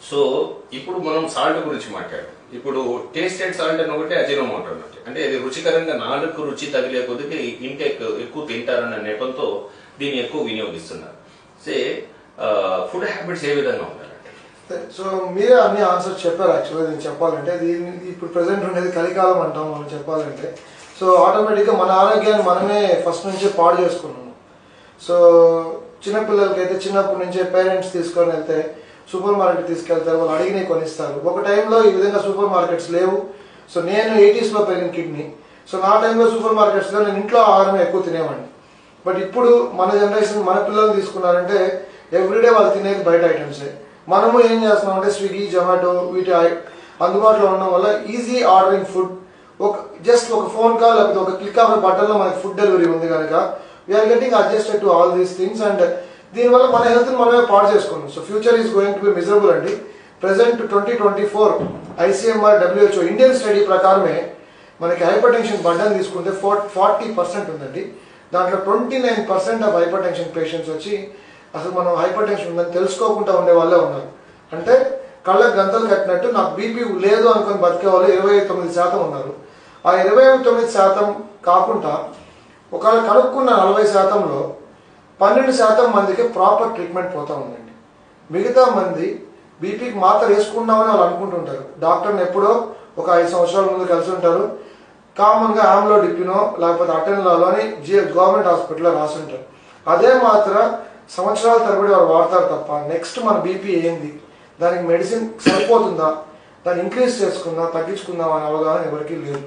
So ఇప్పుడు మనం salt గురించి మాట్లాడాం. ఇప్పుడు టేస్టెడ్ సాల్ట్ అని ఒకటి అజినోమోటో అన్నట్టు, అంటే ఇది రుచికరంగా నాలుగు రుచి తగిలే కొద్దికి ఇంటేక్ ఎక్కువ తింటారన్న నెపంతో దీన్ని ఎక్కువ వినియోగిస్తున్నారు. ఫుడ్ హ్యాబిట్స్ ఏ విధంగా ఉండాలంటే? సో మీరే అన్ని ఆన్సర్స్ చెప్పారు. యాక్చువల్గా నేను చెప్పాలంటే దీన్ని ఇప్పుడు ప్రెసెంట్ ఉండేది కలికాలం అంటాం మనం చెప్పాలంటే. సో ఆటోమేటిక్గా మన ఆరోగ్యాన్ని మనమే ఫస్ట్ నుంచే పాడు చేసుకున్నాము. సో చిన్నపిల్లలకి అయితే చిన్నప్పటి నుంచే పేరెంట్స్ తీసుకొని వెళ్తే సూపర్ మార్కెట్ తీసుకెళ్తారు, వాళ్ళు అడిగినవి కొనిస్తారు. ఒక టైంలో ఈ విధంగా సూపర్ మార్కెట్స్ లేవు. సో నేను 80s పెరిగిన కిడ్నీ. సో నా టైంలో సూపర్ మార్కెట్స్లో నేను ఇంట్లో ఆహారం ఎక్కువ తినేవాడిని. బట్ ఇప్పుడు మన జనరేషన్ మన పిల్లలు తీసుకున్నారంటే ఎవ్రీడే వాళ్ళు తినేది బయట ఐటమ్సే. మనము ఏం చేస్తున్నామంటే స్విగ్గీ, జొమాటో వీటి అందుబాటులో ఉండడం వల్ల ఈజీ ఆర్డరింగ్ ఫుడ్, జస్ట్ ఒక ఫోన్ కాల్ లేకపోతే ఒక క్లిక్ ఆఫ్ బటన్లో మనకి ఫుడ్ డెలివరీ ఉంది కనుక we're getting adjusted to all these things. And దీనివల్ల మన హెల్త్ని మనమే పాడు చేసుకున్నాం. So future is going to be miserable అండి. Present 2024 ICMR WHO Indian study ప్రకారమే మనకి హైపర్ టెన్షన్ బర్డన్ తీసుకుంటే 40% ఉందండి. దాంట్లో 29% ఆఫ్ హైపర్ టెన్షన్ పేషెంట్స్ వచ్చి అసలు మనం హైపర్ టెన్షన్ ఉందని తెలుసుకోకుండా ఉండే వాళ్ళే ఉన్నారు. అంటే కళ్ళకు గంతలు కట్టినట్టు నాకు బీపీ లేదు అనుకుని బతికే వాళ్ళు 29% ఉన్నారు. ఆ 29% కాకుండా ఒకవేళ కనుక్కున్న 40%లో 12% మందికి ప్రాపర్ ట్రీట్మెంట్ పోతా ఉందండి. మిగతా మంది బీపీకి మాత్ర వేసుకున్నామని వాళ్ళు అనుకుంటుంటారు. డాక్టర్ని ఎప్పుడో ఒక 5 సంవత్సరాల ముందు కలిసి ఉంటారు. కామన్గా ఆమ్లో డిప్పినో లేకపోతే అటెన్లాలోని గవర్నమెంట్ హాస్పిటల్లో రాసుంటారు. అదే మాత్ర సంవత్సరాల తరబడి వారు వాడతారు తప్ప నెక్స్ట్ మన బీపీ ఏంది, దానికి మెడిసిన్ సరిపోతుందా, దాన్ని ఇంక్రీజ్ చేసుకుందా తగ్గించుకుందాం అనే అవగాహన ఎవరికీ లేదు.